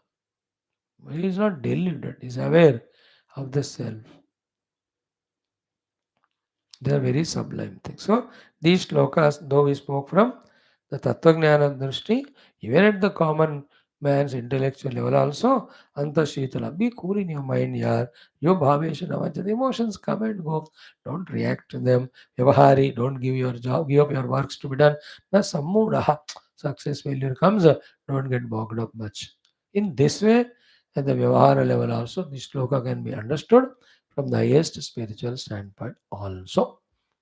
Speaker 1: He is not deluded. He is aware of the self. They are very sublime things. So these shlokas, though we spoke from the Tattvajnana Drishti, even at the common man's intellectual level also, Anta Shitala, be cool in your mind, yaar. Your bhavesha navajat, emotions come and go. Don't react to them. Vyavahari, don't give your job, give up your works to be done. Na sammuda, success, failure comes, don't get bogged up much. In this way, at the Vyavahara level also, this shloka can be understood from the highest spiritual standpoint also.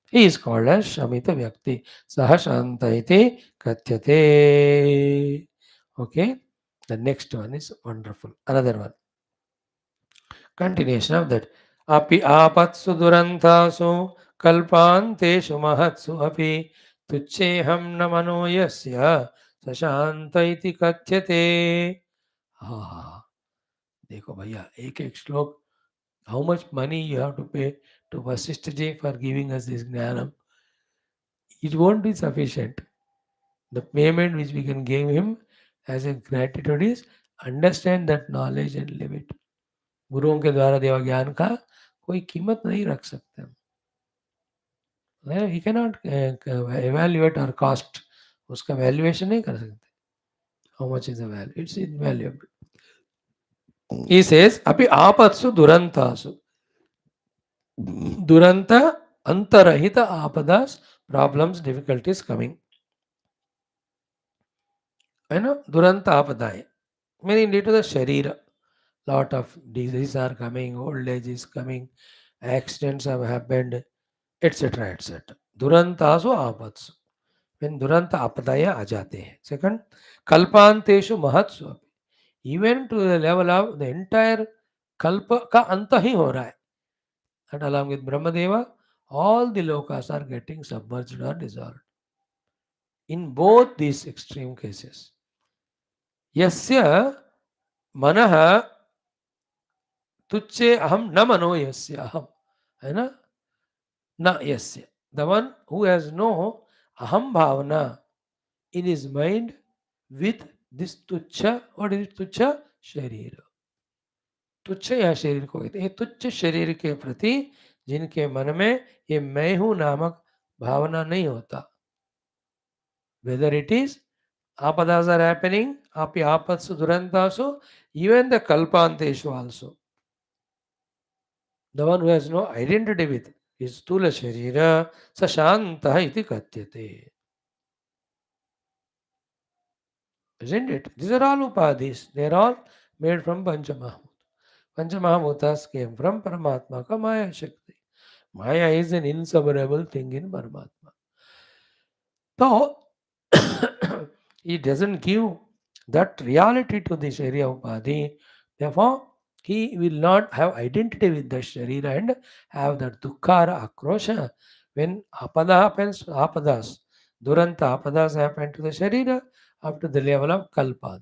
Speaker 1: He is called as Shamita Vyakti. Saha Shanta iti Katyate. Okay. The next one is wonderful. Another one. Continuation of that. Api apatsu durantasu kalpanteshu mahatsu api tucheham namano yasya sashanta iti katyate. हाँ, देखो भैया एक एक श्लोक. How much money you have to pay to Vaashishtha ji for giving us this jnanam? It won't be sufficient. The payment which we can give him as a gratitude is understand that knowledge and live it. गुरुओं के द्वारा देवा ज्ञान का कोई कीमत नहीं रख सकते हम. We cannot evaluate our cost. उसका valuation नहीं कर सकते. How much is the value? It's invaluable. He says, अभी आपत्सु दुरंतासु. Duranta antarahita apadas, problems, difficulties coming. I know Duranta apadaya. Meaning due to the sharira. Lot of diseases are coming, old age is coming, accidents have happened, etc. etc. Durantasu apatsu. When Duranta apadaya आ जाते हैं. Second, kalpanteshu mahatsu. Even to the level of the entire kalpa का अंत ही हो रहा है. And along with Brahmadeva, all the lokas are getting submerged or dissolved. In both these extreme cases. Yasya manaha tucche aham na mano yasya aham. है ना? Na yasya. The one who has no aham bhavana in his mind with this tuccha. What is it? Tuccha शरीर. तुच्छ या शरीर को कहते हैं. ये तुच्छ शरीर के प्रति जिनके मन में ये मैं हूं नामक भावना नहीं होता. Whether it is apadas are happening, api apatsu durantasu, even the kalpanteshu also. The one who has no identity with his stula sharira, sashanta iti katyate. Isn't it? These are all upadhis. They are all made from Panchamahabhuta. Panchamahabhutas came from Paramatma ka Maya Shakti. Maya is an inseparable thing in Paramatma. So, he doesn't give that reality to the Sharira Upadhi. Therefore, he will not have identity with the Sharira and have that Dukkha or Akrosha. When Apada happens, Apadas, Duranta Apadas happen to the Sharira up to the level of Kalpant.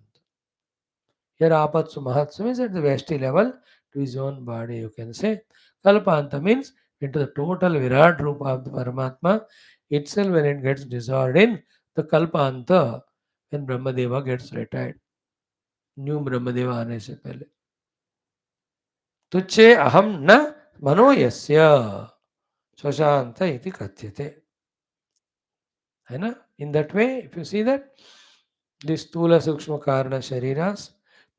Speaker 1: Here Apatsu Mahatsu is at the Vesti level to his own body, you can say. Kalpanta means into the total Virat Rupa of the Paramatma itself when it gets dissolved in the Kalpanta when Brahmadeva gets retired. New Brahmadev आने से पहले तुच्छे अहम न मनो यस्य शशांत इति कथ्यते है ना in that way if you see that this स्थूल सूक्ष्म कारण शरीरास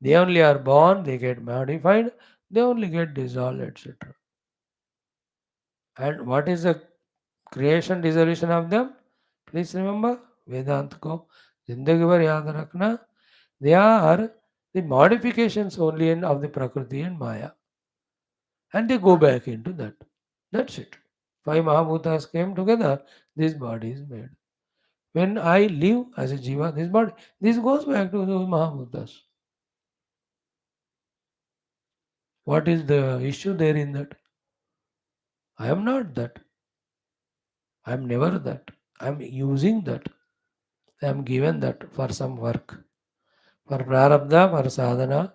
Speaker 1: they only are born, they get modified, they only get dissolved, etc. And what is the creation dissolution of them? Please remember वेदांत को जिंदगी भर याद रखना. They are the modifications only of the Prakriti and Maya. And they go back into that. That's it. Five Mahabhutas came together, this body is made. When I live as a Jiva, this body, this goes back to those Mahabhutas. What is the issue there in that? I am not that. I am never that. I am using that. I am given that for some work. For prarabdha, for sadhana,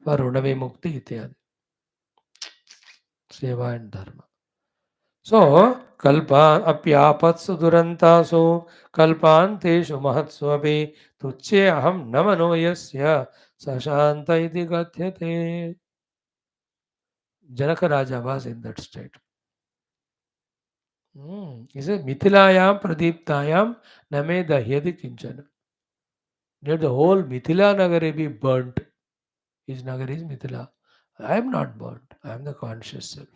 Speaker 1: for runavimukti, ityadi. Seva and dharma. So, kalpa apyapatsu durantasu kalpanteshu mahatsvapi tucche aham namano yasya sashanta iti kathyate. Janaka Raja was in that state. He said, Mithilayam pradiptayam name dahyadi kinchana. Let the whole Mithila Nagari be burnt. His Nagar is Mithila. I am not burnt. I am the conscious self.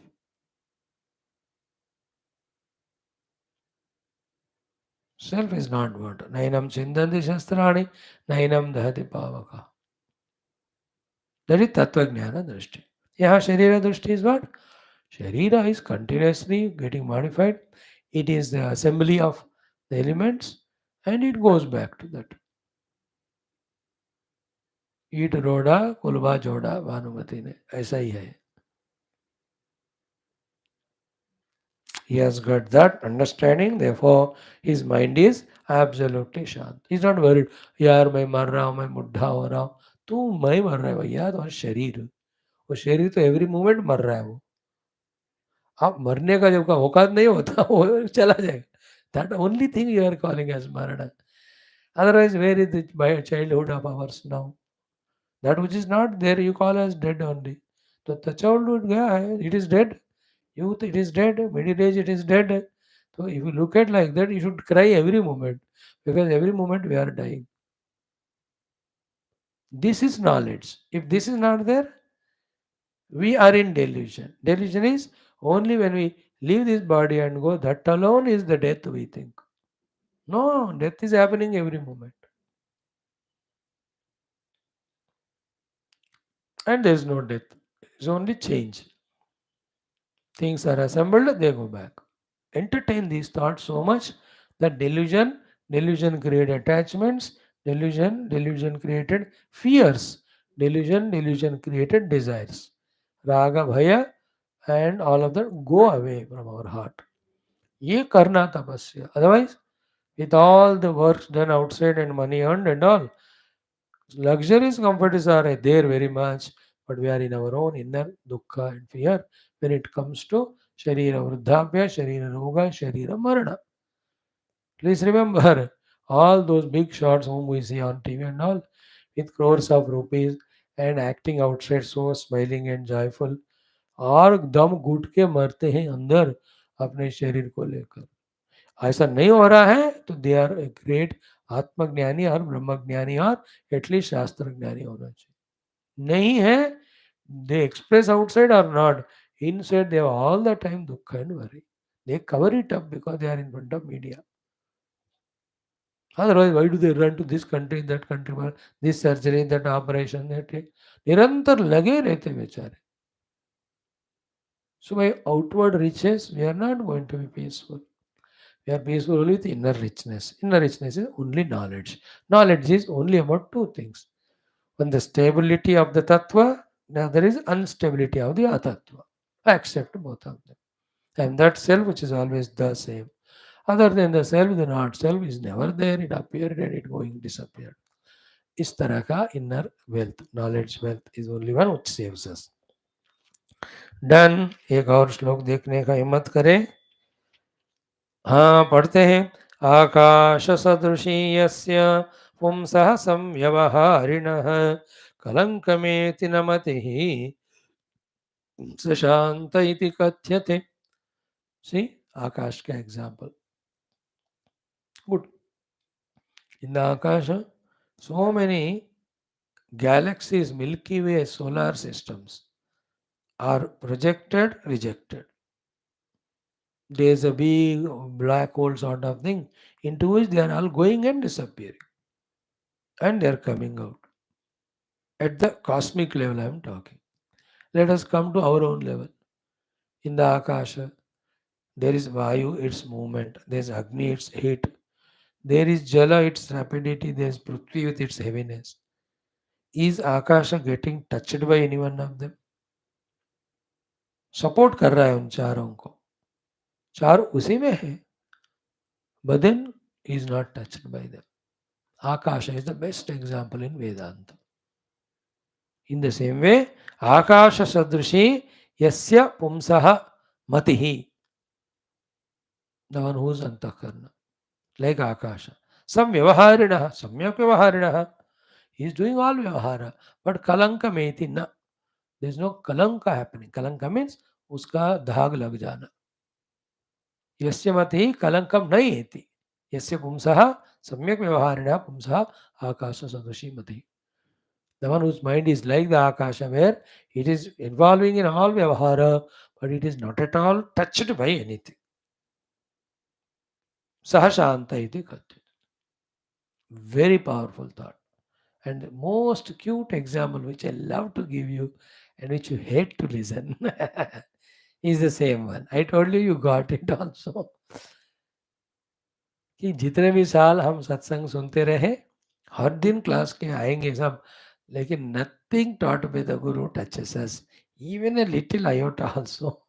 Speaker 1: Self is not burnt. Nainam chindanti shastrani, nainam dahati pavaka. That is Tattva Jnana Drishti. Yeah, Sharira Drishti is what? Sharira is continuously getting modified. It is the assembly of the elements and it goes back to that. ईट रोड़ा कुलबा जोड़ा भानुमति ने ऐसा ही है. He has got that understanding, therefore his mind is absolutely शांत. He is not worried. यार मैं मर रहा हूँ, मैं बुढ़ा हो रहा हूँ. तू मैं मर रहा है भैया, तुम्हारा शरीर, वो शरीर तो एवरी मोमेंट मर रहा है. वो आप मरने का जब का औकात नहीं होता वो चला जाएगा. That only thing you are calling as marana. Otherwise, where is the childhood of ours now? That which is not there, you call as dead only. So the childhood, yeah, it is dead. Youth, it is dead. Middle age, it is dead. So if you look at like that, you should cry every moment because every moment we are dying. This is knowledge. If this is not there, we are in delusion. Delusion is only when we leave this body and go, that alone is the death we think. No, death is happening every moment. And there is no death. It's only change. Things are assembled, they go back. Entertain these thoughts so much that delusion created attachments, delusion created fears, delusion created desires. Raga, bhaya, and all of that go away from our heart. Ye karna tapasya. Otherwise, with all the works done outside and money earned and all, luxuries, comforts are there very much, but we are in our own inner dukkha and fear when it comes to Sharira Vruddhapya, Sharira Roga, Sharira Marana. Please remember all those big shots whom we see on TV and all with crores of rupees and acting outside so smiling and joyful और दम घुट के मरते हैं अंदर अपने शरीर को लेकर. ऐसा नहीं हो रहा है तो दे आर ए ग्रेट आत्मज्ञानी और ब्रह्मज्ञानी और एटलीस्ट शास्त्र ज्ञानी होना चाहिए. नहीं है, they express outside or not, inside they have all the time dukkha and worry. They cover it up because they are in front of media. Otherwise, why do they run to this country, that country, for this surgery, that operation, that निरंतर लगे रहते बेचारे. So by outward riches, we are not going to be peaceful. We are peaceful only with inner richness. Inner richness is only knowledge. Knowledge is only about two things. One, the stability of the tattva, the other is instability of the atattva. I accept both of them. And that self which is always the same. Other than the self, the not self is never there. It appeared and it going disappeared. इस तरह का inner wealth, knowledge wealth is only one which saves us. Done. एक और श्लोक देखने का हिम्मत करें. हाँ, पढ़ते हैं. आकाश सदृशी यस्य पुंसः संव्यवहारिणः कलंकमेति न मतिः स शांत इति कथ्यते. See, आकाश का example. Good. In the Akasha, so many galaxies, Milky Way, solar systems are projected, rejected. There is a big black hole sort of thing into which they are all going and disappearing. And they are coming out. At the cosmic level I am talking. Let us come to our own level. In the Akasha, there is Vayu, its movement. There is Agni, its heat. There is Jala, its rapidity. There is Prithvi with its heaviness. Is Akasha getting touched by any one of them? Support कर रहा है उन चारों को. चार उसी में है. But then he is not touched by them. Akasha is the best example in Vedanta. In the same way, Akasha Sadrishi Yasya Pumsaha Matihi. The one who is Antakarna. Like Akasha. Sam Vyavaharinaha. Samyak Vyavaharinaha. He is doing all Vyavahara. But Kalanka Meti na. There is no Kalanka happening. Kalanka means उसका धाग लग जाना. यस्य मति कलंकम नहीं हेति. यस्य पुंसः सम्यक व्यवहारिणः पुंसः आकाश सदृशी मति. The one whose mind is like the Akasha, where it is involving in all Vyavahara, but it is not at all touched by anything. Saha Shanta iti kathya. Very powerful thought. And the most cute example which I love to give you and which you hate to listen is the same one. I told you got it also. कि जितने भी साल हम सत्संग सुनते रहे, हर दिन class के आएंगे सब, लेकिन nothing taught by the Guru touches us, even a little iota also.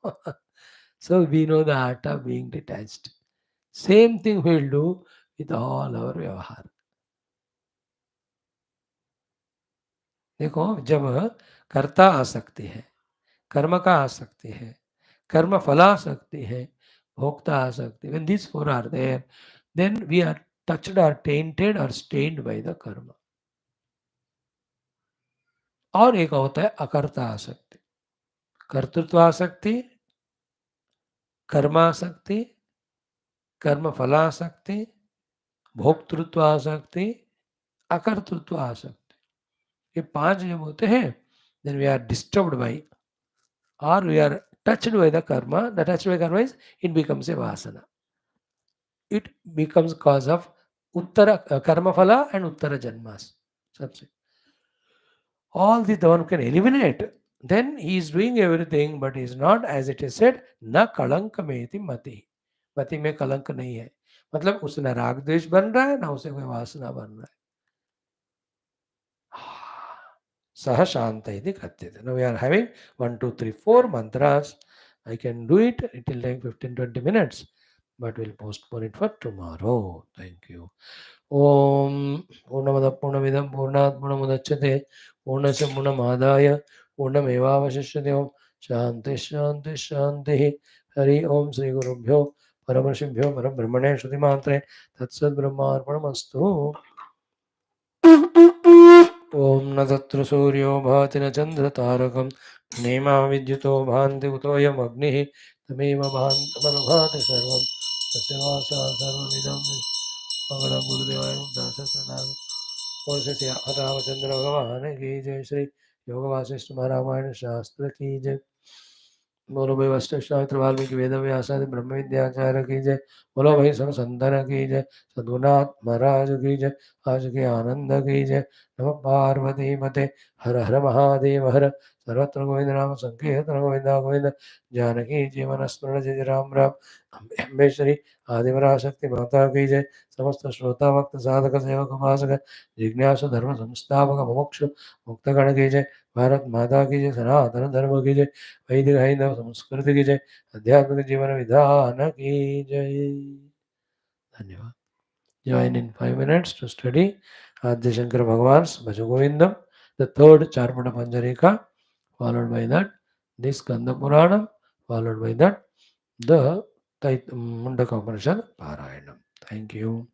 Speaker 1: So we know the art of being detached. Same thing we'll do with all our व्यवहार. देखो, जब कर्ता आ सकती है, कर्म का आ सकती है, कर्म फला आ सकती है, भोक्ता आ सकती है, when these four are there, then we are touched or tainted or stained by the karma. और एक होता है अकर्ता आसक्ति. कर्तृत्व आसक्ति, कर्मासक्ति, कर्म फलासक्ति, भोक्तृत्व आसक्ति, अकर्तृत्व आसक्ति. ये पांच जब होते हैं, then we are disturbed by or we are touched by the karma. The touched by karma is it becomes a vasana. It becomes cause of uttara karma phala and uttara janmas. All this the one can eliminate. Then he is doing everything, but he is not, as it is said, na kalanka meti mati. मति में कलंक नहीं है. मतलब उसने राग द्वेष बन रहा है, ना उसे कोई वासना बन रहा है. सह शांत इति कथ्यते. Now we are having 1, 2, 3, 4 mantras. I can do it. It will take 15-20 minutes, but we'll postpone it for tomorrow. Thank you. Om Purnamada Purnamidam Purnat Purnamudachyate Purnasya Purnamaadaya Purnamevavashishyate. Om Shanti Shanti Shanti. Hari Om Shri Gurubhyo Paramarshibhyo Parabrahmane Shruti MAATRE Tatsad Brahmarpanamastu. Om न तत्र सूर्यो भाति न चंद्र तारकं नेमा विद्युतो भान्ति उतोऽयम् अग्निः तमेव भान्तमनुभाति सर्वं तस्य वाचा सर्वमिदं मंगलं गुरुदेवाय दासनाम. और से रामचंद्र भगवान की जय. श्री योग वासिष्ठ रामायण शास्त्र की जय. बोलो भाई वशिष्ठ वाल्मीकि वेद व्यास आदि ब्रह्म विद्याचार्य की जय. बोलो भाई सब संतन की जय. सद्गुरुनाथ महाराज की जय. आज के आनंद की जय. नमः पार्वतीपते हर हर महादेव हर सर्वत्र गोविंद नाम संकीर्तन गोविंद गोविंद जानकी जीवन स्मरण जय राम राम। अम्बे अम्बेश्वरी आदिवराशक्ति माता की जय। समस्त श्रोता भक्त साधक सेवक उपासक जिज्ञासु धर्म संस्थापक मुमुक्षु मुक्तगण की जय। भारत माता की जय। सनातन धर्म की जय। वैदिक हैंदव संस्कृति की जय। आध्यात्मिक जीवन विधान की जय। धन्यवाद। Join in 5 minutes to study Adi Shankara Bhagavan's Bhajagovindam, the third Charpata Panjarika, followed by that this Skanda Puranam, followed by that the Mundaka Upanishad Parayanam. Thank you.